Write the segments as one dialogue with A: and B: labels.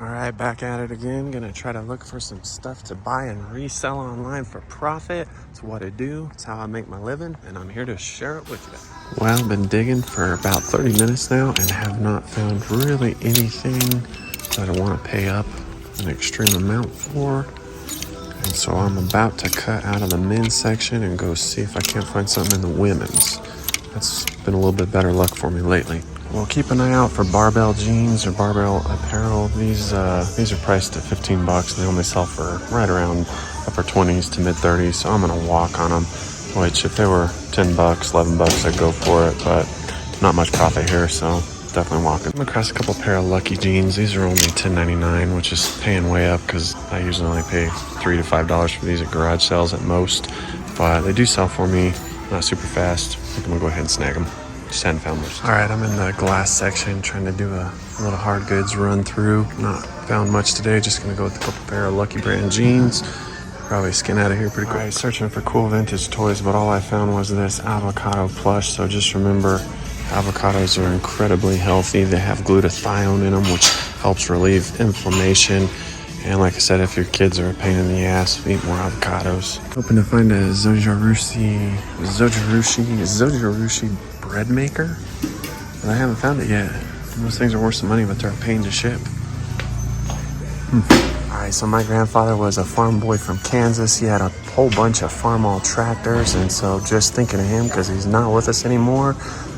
A: All right, back at it again. Gonna try to look for some stuff to buy and resell online for profit. It's what I do. It's how I make my living, and I'm here to share it with you. Well, I've been digging for about 30 minutes now and have not found really anything that I want to pay up an extreme amount for. And so I'm about to cut out of the men's section and go see if I can't find something in the women's. That's been a little bit better luck for me lately. Well, keep an eye out for barbell jeans or barbell apparel. These are priced at $15. They only sell for right around upper 20s to mid 30s. So I'm gonna walk on them. Which, if they were $10, $11, I'd go for it. But not much profit here, so definitely walking. I'm across a couple pair of Lucky jeans. These are only $10.99, which is paying way up because I usually only pay $3 to $5 for these at garage sales at most. But they do sell for me, not super fast. I think I'm gonna go ahead and snag them. Just hadn't found much. All right, I'm in the glass section trying to do a little hard goods run through. Not found much today. Just gonna go with a couple pair of Lucky brand jeans. Probably skin out of here pretty quick. All right, searching for cool vintage toys, but all I found was this avocado plush. So just remember, avocados are incredibly healthy. They have glutathione in them, which helps relieve inflammation. And like I said, if your kids are a pain in the ass, eat more avocados. Hoping to find a zojirushi bread maker, but I haven't found it yet. Those things are worth some money, but they're a pain to ship. Alright, so my grandfather was a farm boy from Kansas. He had a whole bunch of farm-all tractors, and so just thinking of him because he's not with us anymore.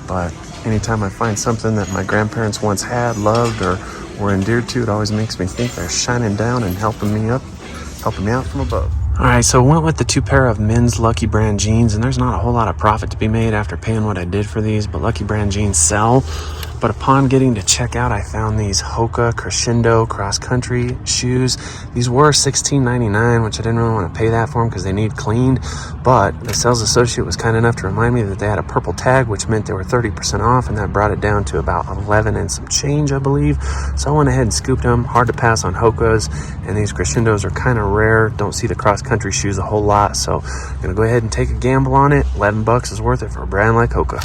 A: But anytime I find something that my grandparents once had, loved, or were endeared to, it always makes me think they're shining down and helping me out from above. Alright, so went with the two pair of men's Lucky brand jeans, and there's not a whole lot of profit to be made after paying what I did for these, but Lucky brand jeans sell. But upon getting to checkout, I found these Hoka Crescendo cross-country shoes. These were $16.99, which I didn't really want to pay that for them because they need cleaned. But the sales associate was kind enough to remind me that they had a purple tag, which meant they were 30% off, and that brought it down to about 11 and some change, I believe. So I went ahead and scooped them. Hard to pass on Hokas, and these Crescendos are kind of rare. Don't see the cross-country shoes a whole lot, so I'm gonna go ahead and take a gamble on it. $11 is worth it for a brand like Hoka.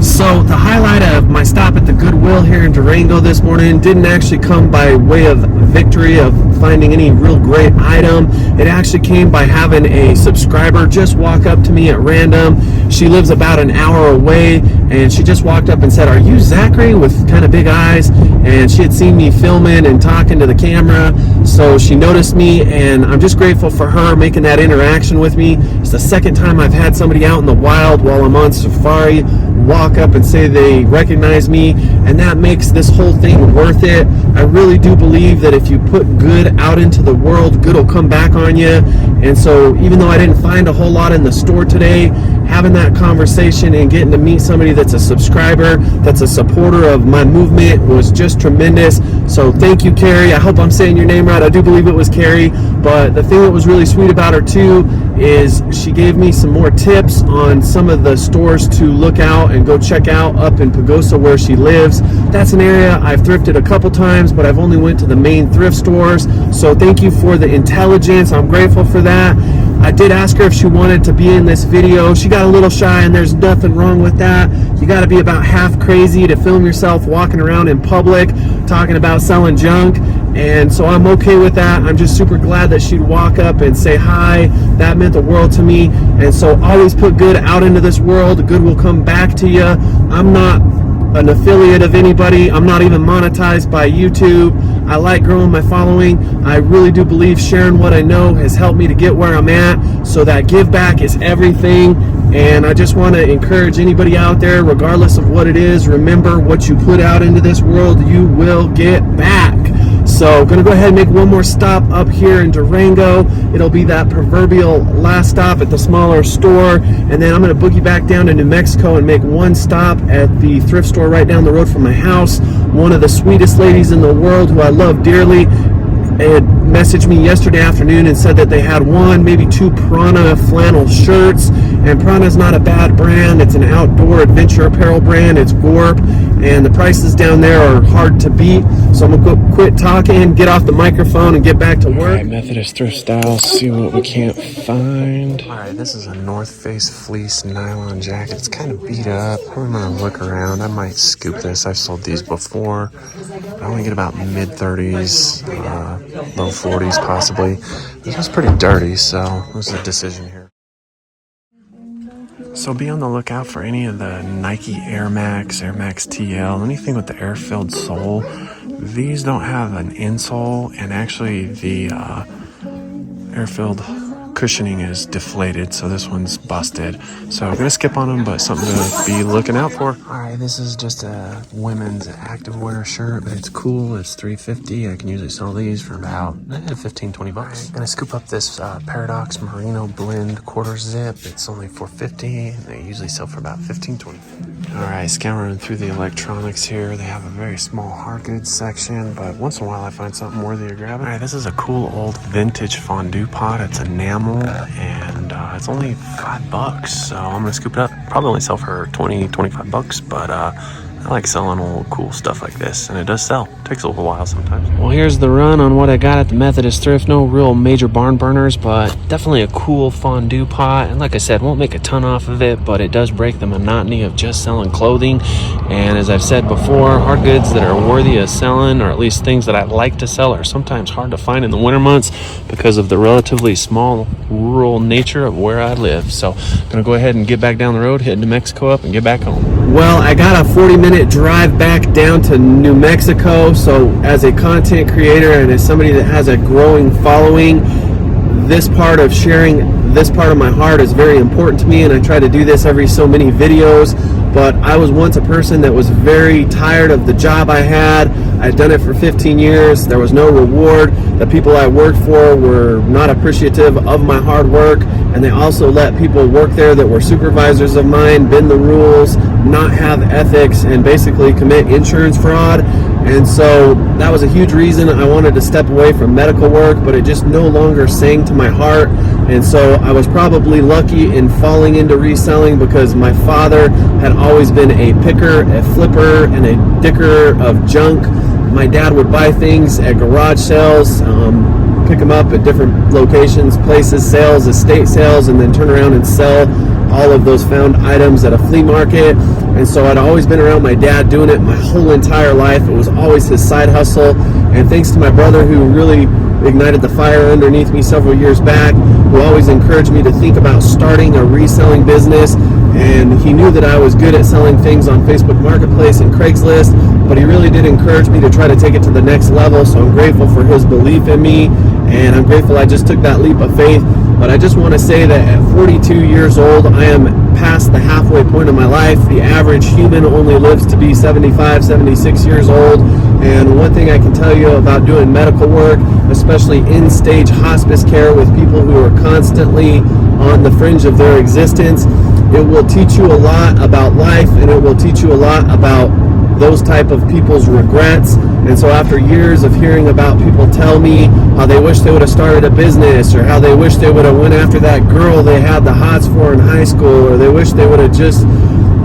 A: So the highlight of my stop at the Goodwill here in Durango this morning didn't actually come by way of victory of finding any real great item. It actually came by having a subscriber just walk up to me at random. She lives about an hour away, and she just walked up and said, "Are you Zachary?" with kind of big eyes. And she had seen me filming and talking to the camera, so she noticed me, and I'm just grateful for her making that interaction with me. It's the second time I've had somebody out in the wild while I'm on safari walk up and say they recognize me, and that makes this whole thing worth it. I really do believe that if you put good out into the world, good will come back on you. And so even though I didn't find a whole lot in the store today, having that conversation and getting to meet somebody that's a subscriber, that's a supporter of my movement, was just tremendous. So thank you, Carrie. I hope I'm saying your name right. I do believe it was Carrie. But the thing that was really sweet about her too is she gave me some more tips on some of the stores to look out and go check out up in Pagosa where she lives. That's an area I've thrifted a couple times, but I've only went to the main thrift stores. So thank you for the intelligence. I'm grateful for that. I did ask her if she wanted to be in this video. She got a little shy, and there's nothing wrong with that. You got to be about half crazy to film yourself walking around in public talking about selling junk. And so I'm okay with that. I'm just super glad that she'd walk up and say hi. That meant the world to me. And so always put good out into this world. Good will come back to you. I'm not an affiliate of anybody. I'm not even monetized by YouTube. I like growing my following. I really do believe sharing what I know has helped me to get where I'm at. So that give back is everything. And I just want to encourage anybody out there, regardless of what it is, remember what you put out into this world, you will get back. So going to go ahead and make one more stop up here in Durango. It'll be that proverbial last stop at the smaller store, and then I'm going to boogie back down to New Mexico and make one stop at the thrift store right down the road from my house. One of the sweetest ladies in the world who I love dearly had messaged me yesterday afternoon and said that they had one, maybe two Prana flannel shirts. And Prana's not a bad brand. It's an outdoor adventure apparel brand. It's Gorp, and the prices down there are hard to beat. So I'm gonna go quit talking, get off the microphone, and get back to work. All right, Methodist thrift style. See what we can't find. All right, this is a North Face fleece nylon jacket. It's kind of beat up. I'm gonna look around. I might scoop this. I've sold these before. I only get about mid 30s, low 40s possibly. This was pretty dirty, so it was a decision here. So be on the lookout for any of the Nike Air Max, Air Max TL, anything with the air-filled sole. These don't have an insole, and actually the air-filled cushioning is deflated, so this one's busted. So I'm gonna skip on them, but something to be looking out for. All right, this is just a women's activewear shirt, but it's cool. It's $3.50. I can usually sell these for about 15, 20 bucks. I'm gonna scoop up this Paradox Merino blend quarter zip. It's only $4.50. They usually sell for about 15, 20. All right, scouring through the electronics here. They have a very small hard goods section, but once in a while I find something worthy of grabbing. All right, this is a cool old vintage fondue pot. It's enamel, and it's only $5, so I'm gonna scoop it up. Probably only sell for 20, 25 bucks, but I like selling old cool stuff like this, and it does sell. It takes a little while sometimes. Well, here's the run on what I got at the Methodist Thrift. No real major barn burners, but definitely a cool fondue pot. And like I said, won't make a ton off of it, but it does break the monotony of just selling clothing. And as I've said before, hard goods that are worthy of selling, or at least things that I like to sell, are sometimes hard to find in the winter months because of the relatively small rural nature of where I live. So I'm gonna go ahead and get back down the road, head New Mexico up, and get back home. Well, I got a 40-minute drive back down to New Mexico. So as a content creator and as somebody that has a growing following, this part of sharing this part of my heart is very important to me, and I try to do this every so many videos. But I was once a person that was very tired of the job I had. I'd done it for 15 years. There was no reward. The people I worked for were not appreciative of my hard work, and they also let people work there that were supervisors of mine bend the rules, not have ethics, and basically commit insurance fraud. And so that was a huge reason I wanted to step away from medical work, but it just no longer sang to my heart. And so I was probably lucky in falling into reselling because my father had always been a picker, a flipper, and a dicker of junk. My dad would buy things at garage sales, pick them up at different locations, places, sales, estate sales, and then turn around and sell all of those found items at a flea market. And so I'd always been around my dad doing it my whole entire life. It was always his side hustle. And thanks to my brother, who really ignited the fire underneath me several years back, who always encouraged me to think about starting a reselling business. And he knew that I was good at selling things on Facebook Marketplace and Craigslist, but he really did encourage me to try to take it to the next level. So I'm grateful for his belief in me, and I'm grateful I just took that leap of faith. But I just want to say that at 42 years old, I am past the halfway point of my life. The average human only lives to be 75, 76 years old. And one thing I can tell you about doing medical work, especially in-stage hospice care with people who are constantly on the fringe of their existence, it will teach you a lot about life, and it will teach you a lot about those type of people's regrets. And so after years of hearing about people tell me how they wish they would have started a business, or how they wish they would have went after that girl they had the hots for in high school, or they wish they would have just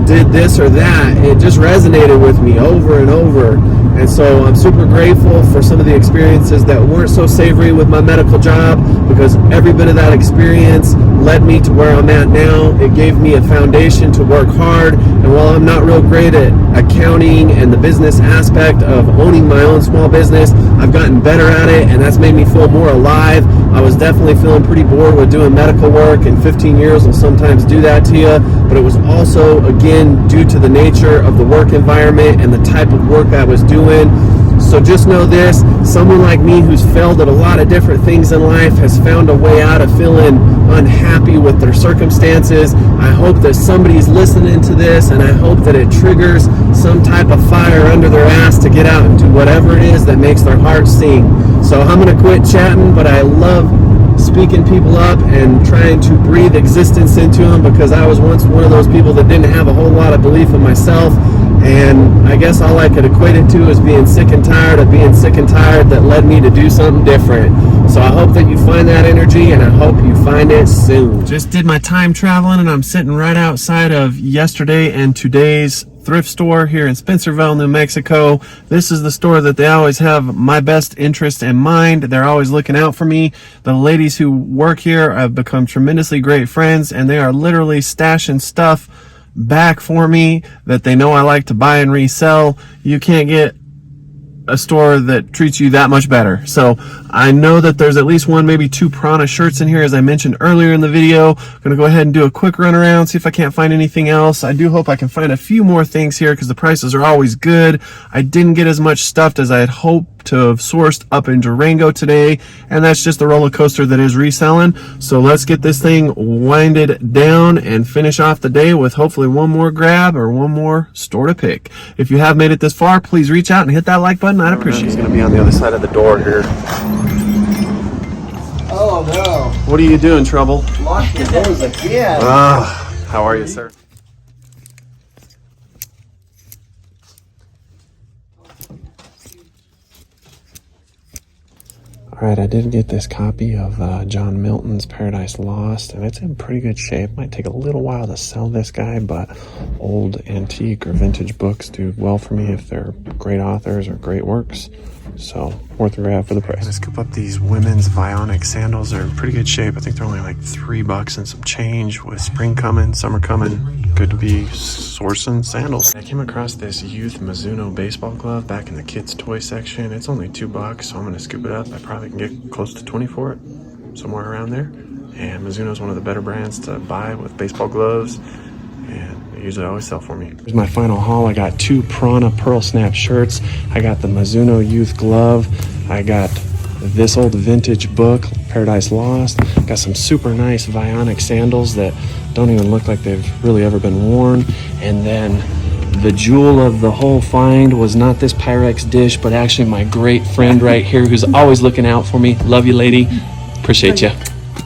A: did this or that, it just resonated with me over and over. And so I'm super grateful for some of the experiences that weren't so savory with my medical job, because every bit of that experience led me to where I'm at now. It gave me a foundation to work hard. And while I'm not real great at accounting and the business aspect of owning my own small business, I've gotten better at it, and that's made me feel more alive. I was definitely feeling pretty bored with doing medical work, and 15 years will sometimes do that to you. But it was also, again, due to the nature of the work environment and the type of work I was doing. So just know this, someone like me who's failed at a lot of different things in life has found a way out of feeling unhappy with their circumstances. I hope that somebody's listening to this, and I hope that it triggers some type of fire under their ass to get out and do whatever it is that makes their heart sing. So I'm going to quit chatting, but I love speaking people up and trying to breathe existence into them, because I was once one of those people that didn't have a whole lot of belief in myself. And I guess all I could equate it to is being sick and tired of being sick and tired that led me to do something different. So I hope that you find that energy, and I hope you find it soon. Just did my time traveling, and I'm sitting right outside of yesterday and today's thrift store here in Spencerville, New Mexico. This is the store that they always have my best interest in mind. They're always looking out for me. The ladies who work here have become tremendously great friends, and they are literally stashing stuff back for me that they know I like to buy and resell. You can't get a store that treats you that much better. So I know that there's at least one, maybe two Prana shirts in here, as I mentioned earlier in the video. I'm gonna go ahead and do a quick run around, see if I can't find anything else. I do hope I can find a few more things here because the prices are always good. I didn't get as much stuffed as I had hoped to have sourced up in Durango today, and that's just the roller coaster that is reselling. So let's get this thing winded down and finish off the day with hopefully one more grab or one more store to pick. If you have made it this far, please reach out and hit that like button. I'd appreciate it. It's going to be on the other side of the door here.
B: Oh no.
A: What are you doing, Trouble?
B: Lock your doors again.
A: How are you, sir? All right, I did get this copy of John Milton's Paradise Lost, and it's in pretty good shape. Might take a little while to sell this guy, but old antique or vintage books do well for me if they're great authors or great works. So worth a grab for the price. I'm gonna scoop up these women's Vionic sandals. They're in pretty good shape. I think they're only like $3 and some change. With spring coming, summer coming, good to be sourcing sandals. I came across this youth Mizuno baseball glove back in the kids toy section. It's only $2, so I'm gonna scoop it up. I probably can get close to 20 for it, somewhere around there. And Mizuno is one of the better brands to buy with baseball gloves, and they usually always sell for me. Here's my final haul. I got 2 Prana Pearl Snap shirts. I got the Mizuno youth glove. I got this old vintage book, Paradise Lost. Got some super nice Vionic sandals that don't even look like they've really ever been worn. And then the jewel of the whole find was not this Pyrex dish, but actually my great friend right here who's always looking out for me. Love you, lady. Appreciate you.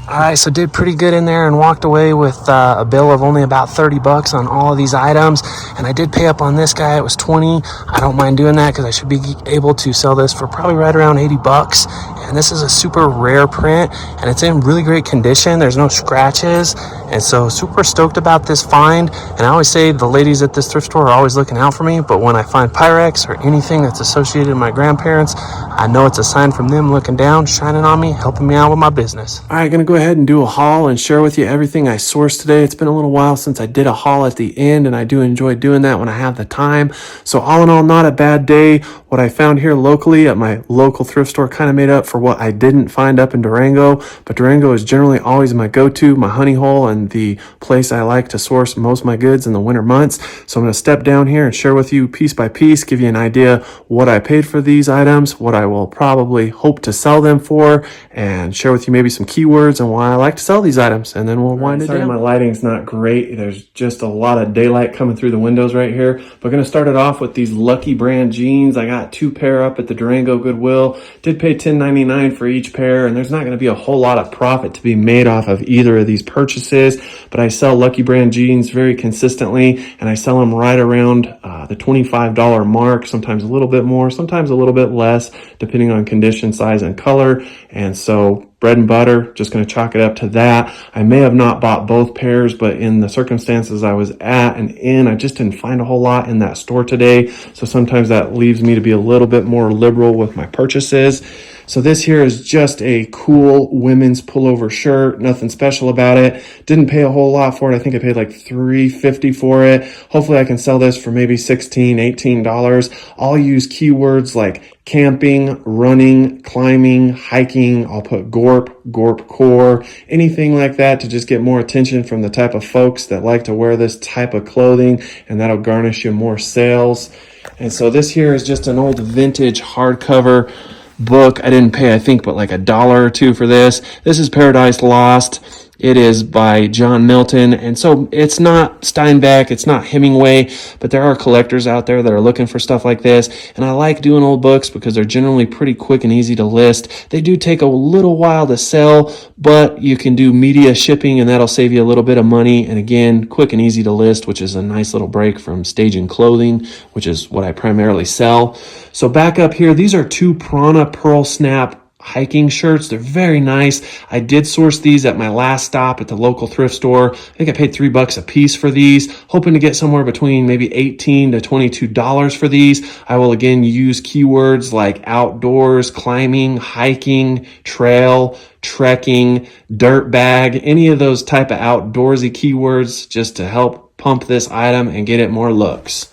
A: All right, so did pretty good in there and walked away with a bill of only about $30 on all of these items. And I did pay up on this guy. It was $20. I don't mind doing that because I should be able to sell this for probably right around $80. And this is a super rare print, and it's in really great condition. There's no scratches, and so super stoked about this find. And I always say the ladies at this thrift store are always looking out for me, but when I find Pyrex or anything that's associated with my grandparents, I know it's a sign from them looking down, shining on me, helping me out with my business. All right, gonna go ahead and do a haul and share with you everything I sourced today. It's been a little while since I did a haul at the end, and I do enjoy doing that when I have the time. So all in all, not a bad day. What I found here locally at my local thrift store kind of made up for what I didn't find up in Durango, but Durango is generally always my go-to, my honey hole, and the place I like to source most of my goods in the winter months. So I'm going to step down here and share with you piece by piece, give you an idea what I paid for these items, what I will probably hope to sell them for, and share with you maybe some keywords and why I like to sell these items, and then we'll wind it down. My lighting's not great. There's just a lot of daylight coming through the windows right here. But I'm going to start it off with these Lucky brand jeans. I got 2 pair up at the Durango Goodwill. Did pay $10.99 for each pair, and there's not going to be a whole lot of profit to be made off of either of these purchases, but I sell Lucky brand jeans very consistently, and I sell them right around the $25 mark, sometimes a little bit more, sometimes a little bit less, depending on condition, size, and color. And so bread and butter, just going to chalk it up to that. I may have not bought both pairs, but in the circumstances I was at and in, I just didn't find a whole lot in that store today. So sometimes that leaves me to be a little bit more liberal with my purchases. So this here is just a cool women's pullover shirt. Nothing special about it. Didn't pay a whole lot for it. I think I paid like $3.50 for it. Hopefully I can sell this for maybe $16, $18. I'll use keywords like camping, running, climbing, hiking. I'll put Gorp core, anything like that to just get more attention from the type of folks that like to wear this type of clothing, and that'll garnish you more sales. And so this here is just an old vintage hardcover book. I didn't pay, I think, but like $1 or $2 for this. This is Paradise Lost. It is by John Milton, and so it's not Steinbeck, it's not Hemingway, but there are collectors out there that are looking for stuff like this, and I like doing old books because they're generally pretty quick and easy to list. They do take a little while to sell, but you can do media shipping, and that'll save you a little bit of money, and again, quick and easy to list, which is a nice little break from staging clothing, which is what I primarily sell. So back up here, these are 2 Prana Pearl Snap hiking shirts. They're very nice. I did source these at my last stop at the local thrift store. I think I paid $3 a piece for these, hoping to get somewhere between maybe $18 to $22 for these. I will again use keywords like outdoors, climbing, hiking, trail, trekking, dirt bag, any of those type of outdoorsy keywords just to help pump this item and get it more looks.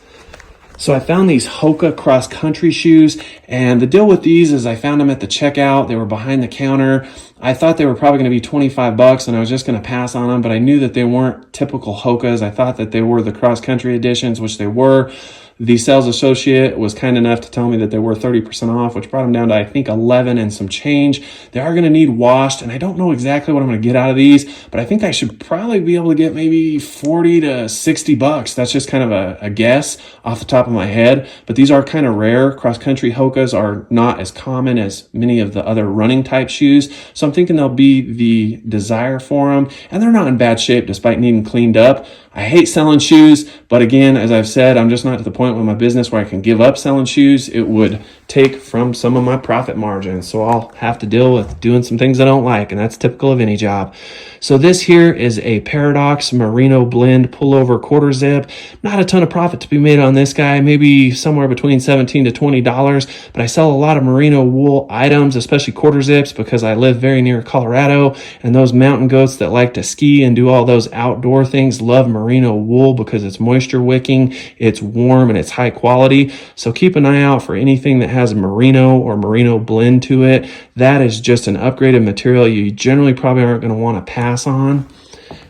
A: So I found these Hoka cross-country shoes, and the deal with these is I found them at the checkout. They were behind the counter. I thought they were probably going to be $25, and I was just going to pass on them, but I knew that they weren't typical Hokas. I thought that they were the cross-country editions, which they were. The sales associate was kind enough to tell me that they were 30% off, which brought them down to, I think, 11 and some change. They are going to need washed, and I don't know exactly what I'm going to get out of these, but I think I should probably be able to get maybe $40 to $60. That's just kind of a guess off the top of my head, but these are kind of rare. Cross-country Hokas are not as common as many of the other running type shoes, so I'm thinking they'll be the desire for them, and they're not in bad shape despite needing cleaned up. I hate selling shoes, but again, as I've said, I'm just not to the point with my business where I can give up selling shoes. It would take from some of my profit margins, so I'll have to deal with doing some things I don't like, and that's typical of any job. So this here is a Paradox Merino Blend pullover quarter zip. Not a ton of profit to be made on this guy, maybe somewhere between $17 to $20, but I sell a lot of merino wool items, especially quarter zips, because I live very near Colorado, and those mountain goats that like to ski and do all those outdoor things love merino wool because it's moisture wicking, it's warm, and it's high quality. So keep an eye out for anything that has merino or merino blend to it. That is just an upgraded material you generally probably aren't going to want to pass on.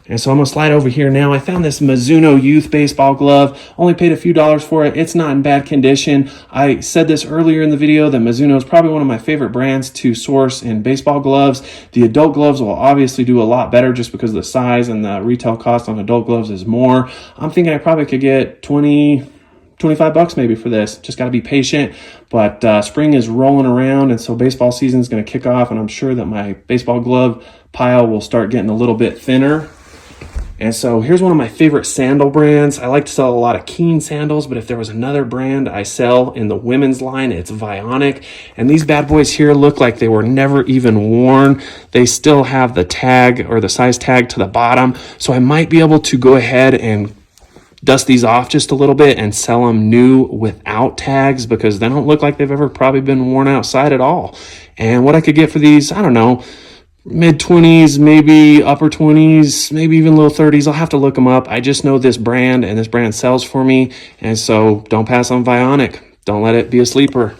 A: And so I'm going to slide over here now. I found this Mizuno youth baseball glove. Only paid a few dollars for it. It's not in bad condition. I said this earlier in the video that Mizuno is probably one of my favorite brands to source in baseball gloves. The adult gloves will obviously do a lot better just because of the size, and the retail cost on adult gloves is more. I'm thinking I probably could get $25 maybe for this. Just got to be patient, but spring is rolling around, and so baseball season is going to kick off, and I'm sure that my baseball glove pile will start getting a little bit thinner. And so here's one of my favorite sandal brands. I like to sell a lot of Keen sandals, but if there was another brand I sell in the women's line, it's Vionic. And these bad boys here look like they were never even worn. They still have the tag or the size tag to the bottom. So I might be able to go ahead and dust these off just a little bit and sell them new without tags, because they don't look like they've ever probably been worn outside at all. And what I could get for these, I don't know, mid-20s, maybe upper 20s, maybe even low 30s. I'll have to look them up. I just know this brand, and this brand sells for me. And so don't pass on Vionic. Don't let it be a sleeper.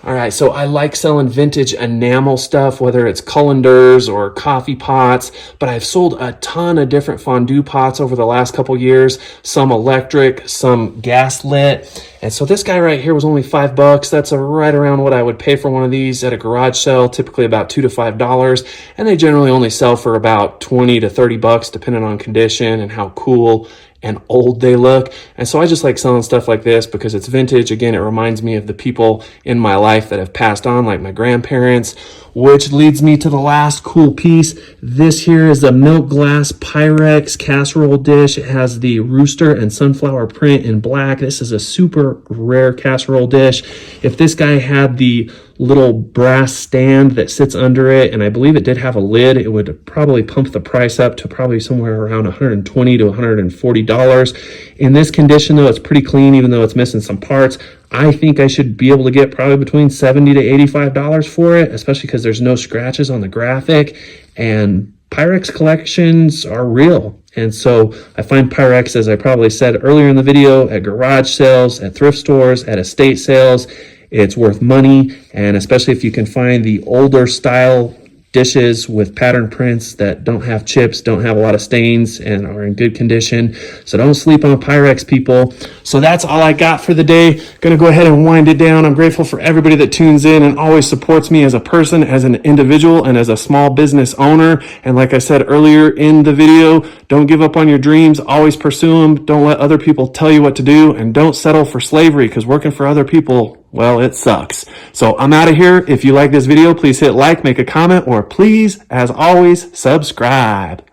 A: All right, so I like selling vintage enamel stuff, whether it's colanders or coffee pots, but I've sold a ton of different fondue pots over the last couple years, some electric, some gas lit. And so this guy right here was only $5. That's right around what I would pay for one of these at a garage sale, typically about $2 to $5. And they generally only sell for about $20 to $30, depending on condition and how cool and old they look. And so I just like selling stuff like this because it's vintage. Again, it reminds me of the people in my life that have passed on, like my grandparents, which leads me to the last cool piece. This here is a milk glass Pyrex casserole dish. It has the rooster and sunflower print in black. This is a super rare casserole dish. If this guy had the little brass stand that sits under it, and I believe it did have a lid, it would probably pump the price up to probably somewhere around $120 to $140. In this condition though, it's pretty clean, even though it's missing some parts. I think I should be able to get probably between $70 to $85 for it, especially because there's no scratches on the graphic, and Pyrex collections are real. And so I find Pyrex, as I probably said earlier in the video, at garage sales, at thrift stores, at estate sales. It's worth money, and especially if you can find the older style dishes with pattern prints that don't have chips, don't have a lot of stains, and are in good condition. So don't sleep on Pyrex, people. So that's all I got for the day. Gonna go ahead and wind it down. I'm grateful for everybody that tunes in and always supports me as a person, as an individual, and as a small business owner. And like I said earlier in the video, don't give up on your dreams. Always pursue them. Don't let other people tell you what to do, and don't settle for slavery, because working for other people, well, it sucks. So I'm out of here. If you like this video, please hit like, make a comment, or please, as always, subscribe.